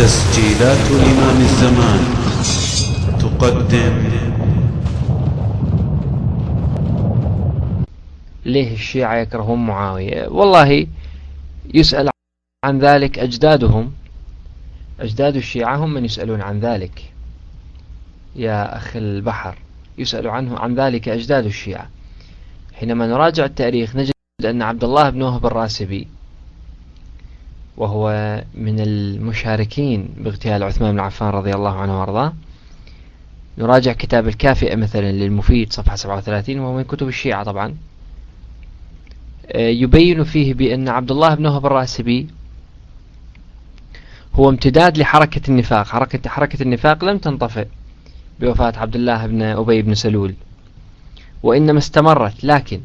تسجيلات إمام الزمان تقدم. ليه الشيعة يكرهون معاوية؟ والله يسأل عن ذلك أجدادهم. أجداد الشيعة هم من يسألون عن ذلك يا أخي البحر، يسأل عنه عن ذلك أجداد الشيعة. حينما نراجع التاريخ نجد أن عبد الله بن وهب الراسبي، وهو من المشاركين باغتيال عثمان بن عفان رضي الله عنه وارضاه، نراجع كتاب الكافئة مثلا للمفيد صفحة 37، وهو من كتب الشيعة طبعا، يبين فيه بأن عبد الله بن وهب الراسبي هو امتداد لحركة النفاق. حركة النفاق لم تنطفئ بوفاة عبد الله بن أبي بن سلول، وإنما استمرت، لكن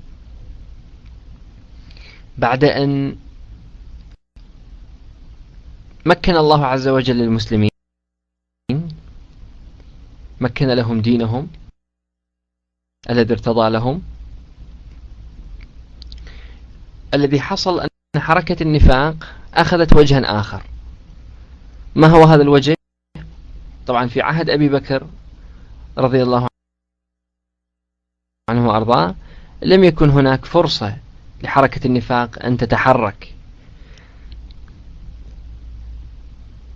بعد أن مكن الله عز وجل المسلمين، مكن لهم دينهم الذي ارتضى لهم، الذي حصل أن حركة النفاق أخذت وجها آخر. ما هو هذا الوجه؟ طبعا في عهد أبي بكر رضي الله عنه وأرضاه لم يكن هناك فرصة لحركة النفاق أن تتحرك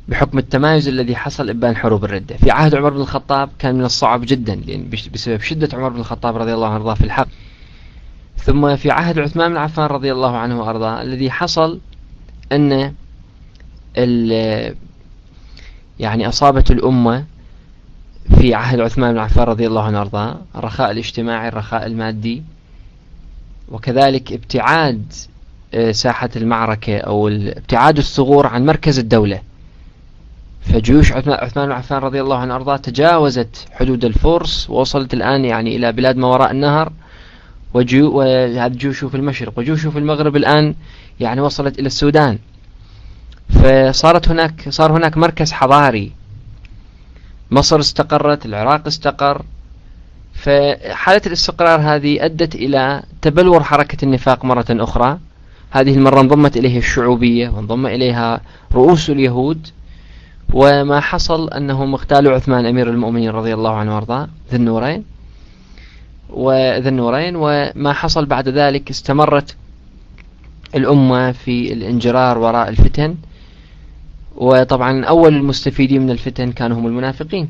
بحكم التمايز الذي حصل إبان حروب الردة. في عهد عمر بن الخطاب كان من الصعب جدا، لأن بسبب شدة عمر بن الخطاب رضي الله عنه وأرضاه في الحق. ثم في عهد عثمان بن عفان رضي الله عنه وأرضاه الذي حصل أن يعني أصابت الأمة في عهد عثمان بن عفان رضي الله عنه وأرضاه الرخاء الاجتماعي، الرخاء المادي، وكذلك ابتعاد ساحة المعركة أو ابتعاد الثغور عن مركز الدولة. فجيوش عثمان بن عفان رضي الله عنه وأرضاه تجاوزت حدود الفرس ووصلت الآن يعني إلى بلاد ما وراء النهر، وجيوشه في المشرق وجيوشه في المغرب الآن يعني وصلت إلى السودان. صار هناك مركز حضاري. مصر استقرت، العراق استقر. فحالة الاستقرار هذه أدت إلى تبلور حركة النفاق مرة أخرى. هذه المرة انضمت إليها الشعوبية وانضم إليها رؤوس اليهود، وما حصل أنهم اغتالوا عثمان أمير المؤمنين رضي الله عنه وارضاه ذي النورين. وما حصل بعد ذلك استمرت الأمة في الانجرار وراء الفتن. وطبعا أول المستفيدين من الفتن كانوا هم المنافقين.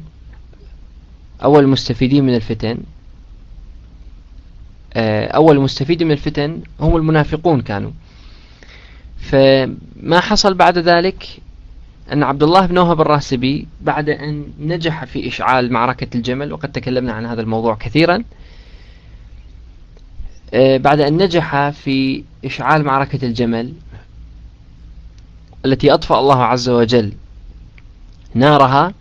أول المستفيدين من الفتن هم المنافقون كانوا. فما حصل بعد ذلك أن عبد الله بن وهب الراسبي بعد أن نجح في إشعال معركة الجمل، وقد تكلمنا عن هذا الموضوع كثيرا، بعد أن نجح في إشعال معركة الجمل التي أطفأ الله عز وجل نارها،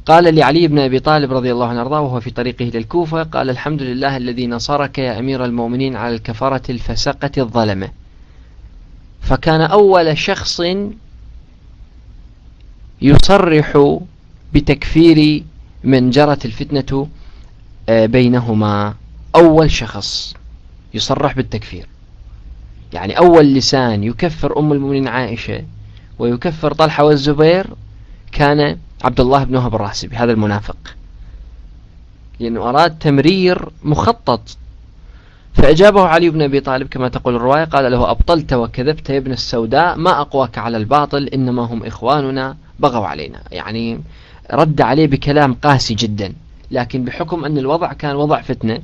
قال لعلي بن أبي طالب رضي الله عنه وارضاه وهو في طريقه إلى الكوفة، قال: الحمد لله الذي نصرك يا أمير المؤمنين على الكفرة الفسقة الظلمة. فكان أول شخص يصرح بتكفير من جرت الفتنة بينهما. أول شخص يصرح بالتكفير، يعني أول لسان يكفر أم المؤمنين عائشة ويكفر طلحة والزبير كان عبد الله بن وهب الراسبي، هذا المنافق، لأنه أراد تمرير مخطط. فأجابه علي بن أبي طالب كما تقول الرواية، قال له: أبطلت وكذبت يا ابن السوداء، ما أقواك على الباطل، إنما هم إخواننا بغوا علينا. يعني رد عليه بكلام قاسي جدا، لكن بحكم أن الوضع كان وضع فتنة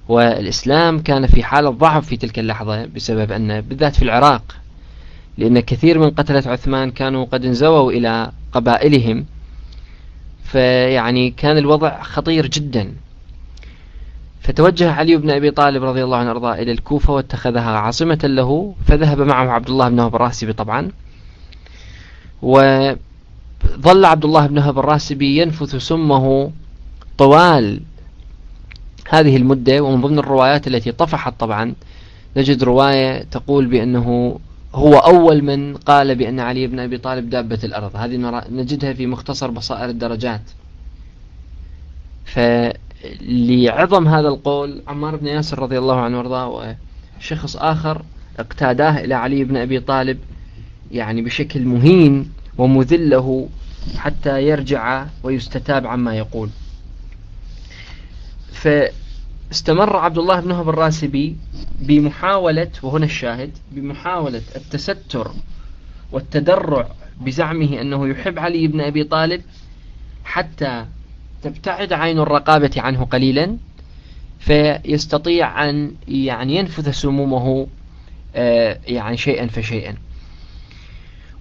والإسلام كان في حالة ضعف في تلك اللحظة، بسبب أن بالذات في العراق، لأن كثير من قتلة عثمان كانوا قد انزووا إلى قبائلهم، فيعني كان الوضع خطير جدا. فتوجه علي بن أبي طالب رضي الله عنه وارضاه إلى الكوفة واتخذها عاصمة له، فذهب معه عبد الله بن وهب الراسبي طبعا. وظل عبد الله بن وهب الراسبي ينفث سمه طوال هذه المدة. ومن ضمن الروايات التي طفحت طبعا نجد رواية تقول بأنه هو أول من قال بأن علي بن أبي طالب دابة الأرض. هذه نجدها في مختصر بصائر الدرجات. فلعظم هذا القول عمار بن ياسر رضي الله عنه وارضاه وشخص آخر اقتاداه إلى علي بن أبي طالب يعني بشكل مهين ومذله حتى يرجع ويستتاب عما يقول. فاستمر عبد الله بن وهب الراسبي بمحاولة، وهنا الشاهد، بمحاولة التستر والتدرع بزعمه أنه يحب علي بن أبي طالب حتى تبتعد عين الرقابة عنه قليلا، فيستطيع أن ينفذ سمومه شيئا فشيئا.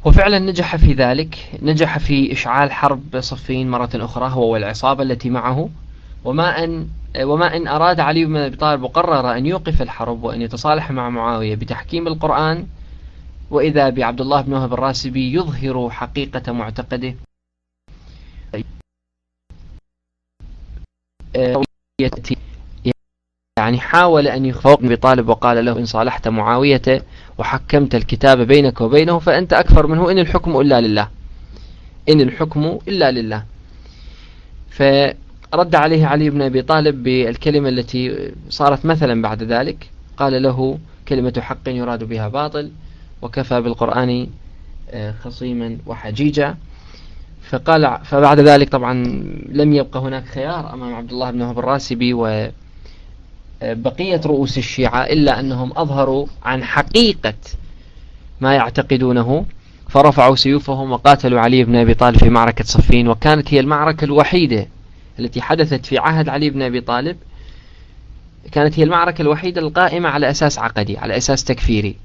وفعلا نجح في ذلك، نجح في إشعال حرب صفين مرة أخرى هو والعصابة التي معه. وما أن أراد علي بن أبي طالب وقرر أن يوقف الحرب وأن يتصالح مع معاوية بتحكيم القرآن، وإذا بعبد الله بن وهب الراسبي يظهر حقيقة معتقده، حاول أن يخوف بن أبي طالب وقال له: إن صالحت معاوية وحكمت الكتاب بينك وبينه فأنت أكفر منه، إن الحكم إلا لله، إن الحكم إلا لله. فرد عليه علي بن أبي طالب بالكلمة التي صارت مثلا بعد ذلك، قال له: كلمة حق يراد بها باطل، وكفى بالقرآن خصيما وحجيجا. فبعد ذلك طبعا لم يبقى هناك خيار أمام عبد الله بن وهب الراسبي وبقية رؤوس الشيعة إلا أنهم أظهروا عن حقيقة ما يعتقدونه، فرفعوا سيوفهم وقاتلوا علي بن أبي طالب في معركة صفين. وكانت هي المعركة الوحيدة التي حدثت في عهد علي بن أبي طالب، كانت هي المعركة الوحيدة القائمة على أساس عقدي، على أساس تكفيري.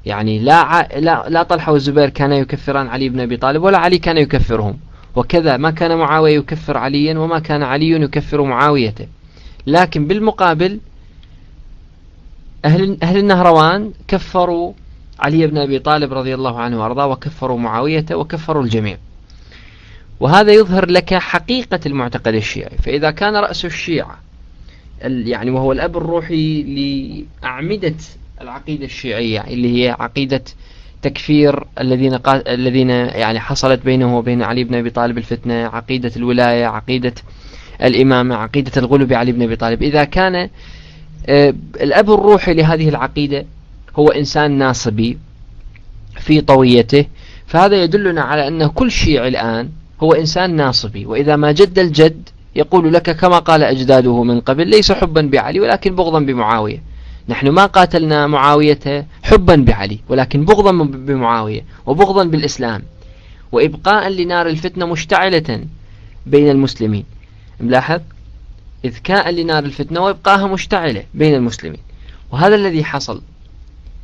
يعني لا طلحة والزبير كانا يكفران علي بن أبي طالب، ولا علي كان يكفرهم، وكذا ما كان معاوية يكفر عليا، وما كان علي يكفر معاوية. لكن بالمقابل أهل النهروان كفروا علي بن أبي طالب رضي الله عنه وأرضاه، وكفروا معاوية، وكفروا الجميع. وهذا يظهر لك حقيقة المعتقد الشيعي. فإذا كان رأس الشيعة وهو الأب الروحي لأعمدة العقيدة الشيعية اللي هي عقيدة تكفير الذين حصلت بينه وبين علي بن أبي طالب الفتنة، عقيدة الولاية، عقيدة الإمامة، عقيدة الغلو علي بن أبي طالب، إذا كان الأب الروحي لهذه العقيدة هو إنسان ناصبي في طويته، فهذا يدلنا على أن كل شيعي الآن هو إنسان ناصبي. وإذا ما جد الجد يقول لك كما قال أجداده من قبل: ليس حبا بعلي ولكن بغضا بمعاوية. نحن ما قاتلنا معاوية حبا بعلي، ولكن بغضا بمعاوية، وبغضا بالإسلام، وإبقاء لنار الفتنة مشتعلة بين المسلمين. ملاحظ، إذكاء لنار الفتنة وإبقاها مشتعلة بين المسلمين. وهذا الذي حصل،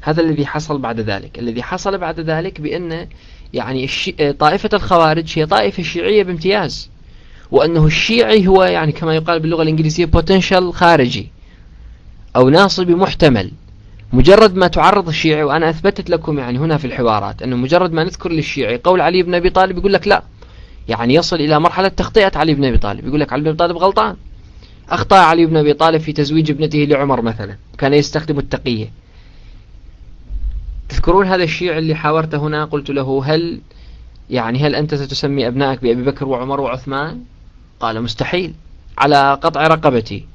هذا الذي حصل بعد ذلك. الذي حصل بعد ذلك بأن طائفة الخوارج هي طائفة شيعية بامتياز، وأنه الشيعي هو كما يقال باللغة الإنجليزية potential خارجي أو ناصبي محتمل. مجرد ما تعرض الشيعي، وأنا أثبتت لكم هنا في الحوارات أنه مجرد ما نذكر للشيعي قول علي بن أبي طالب يقول لك لا، يصل إلى مرحلة تخطئة علي بن أبي طالب، يقول لك علي بن أبي طالب غلطان، أخطأ علي بن أبي طالب في تزويج ابنته لعمر مثلا، كان يستخدم التقية. تذكرون هذا الشيعي اللي حاورته هنا قلت له: هل أنت ستسمي أبنائك بأبي بكر وعمر وعثمان؟ قال: مستحيل، على قطع رقبتي.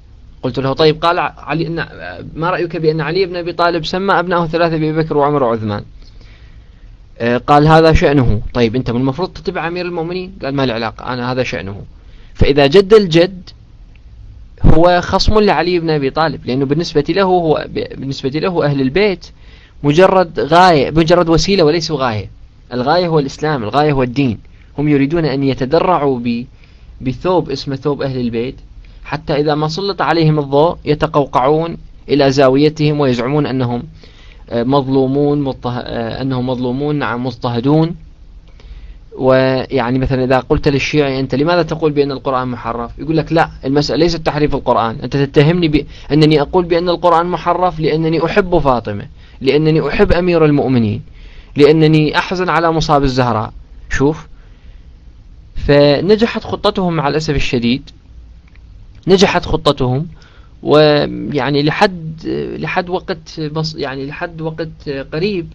قلت له: طيب، قال علي ما رأيك بأن علي بن أبي طالب سمى أبنائه ثلاثة بأبي بكر وعمر وعثمان؟ قال: هذا شأنه. طيب، أنت من المفروض تتبع أمير المؤمنين؟ قال: ما العلاقة، أنا هذا شأنه. فإذا جد الجد هو خصم لعلي بن أبي طالب، لأنه بالنسبة له أهل البيت مجرد غاية، مجرد وسيلة وليس غاية. الغاية هو الإسلام، الغاية هو الدين. هم يريدون أن يتدرعوا بثوب اسمه ثوب أهل البيت، حتى إذا ما سلط عليهم الضوء يتقوقعون إلى زاويتهم ويزعمون أنهم مظلومون، نعم، مضطهدون. مثلا إذا قلت للشيعي: أنت لماذا تقول بأن القرآن محرف؟ يقول لك: لا، المسألة ليست تحريف القرآن، أنت تتهمني بأنني أقول بأن القرآن محرف لأنني أحب فاطمة، لأنني أحب أمير المؤمنين، لأنني أحزن على مصاب الزهراء. شوف، فنجحت خطتهم مع الأسف الشديد، نجحت خطتهم. لحد وقت قريب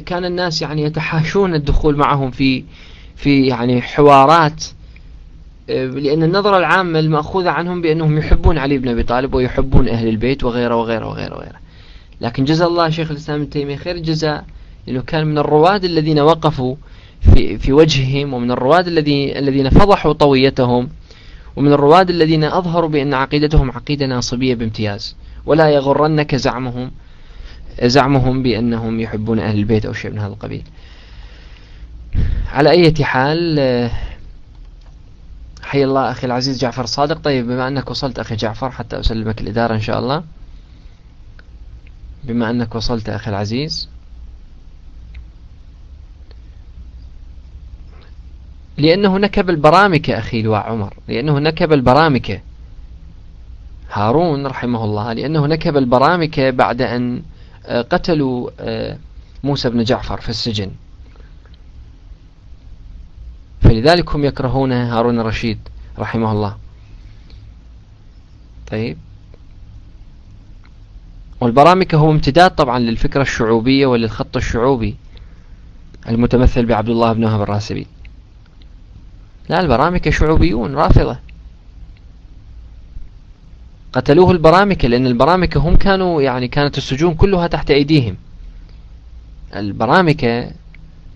كان الناس يتحاشون الدخول معهم في حوارات، لأن النظرة العامة المأخوذة عنهم بأنهم يحبون علي بن أبي طالب ويحبون أهل البيت وغيره وغيره وغيره وغيره. لكن جزا الله شيخ الإسلام ابن تيمية خير الجزاء، لأنه كان من الرواد الذين وقفوا في وجههم، ومن الرواد الذين فضحوا طويتهم، ومن الرواد الذين أظهروا بأن عقيدتهم عقيدة ناصبية بامتياز. ولا يغرنك زعمهم بأنهم يحبون أهل البيت أو شيء من هذا القبيل. على أي حال، حي الله أخي العزيز جعفر الصادق. طيب، بما أنك وصلت أخي جعفر حتى أسلمك الإدارة إن شاء الله، بما أنك وصلت أخي العزيز، لأنه نكب البرامكة أخي لواء عمر، لأنه نكب البرامكة هارون رحمه الله، لأنه نكب البرامكة بعد أن قتلوا موسى بن جعفر في السجن، فلذلك هم يكرهون هارون الرشيد رحمه الله. طيب، والبرامكة هو امتداد طبعا للفكرة الشعوبية وللخط الشعوبي المتمثل بعبد الله بن وهب الراسبي. لا، البرامكة شعوبيون رافضة، قتلوه البرامكة، لأن البرامكة هم كانوا كانت السجون كلها تحت أيديهم. البرامكة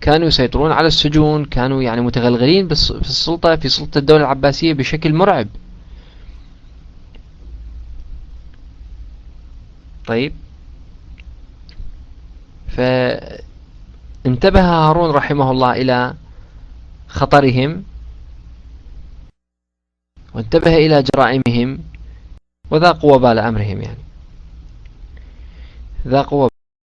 كانوا يسيطرون على السجون، كانوا متغلغلين في سلطة الدولة العباسية بشكل مرعب. طيب، فانتبه هارون رحمه الله إلى خطرهم، وانتبه إلى جرائمهم، وذاقوا وبال أمرهم، ذاقوا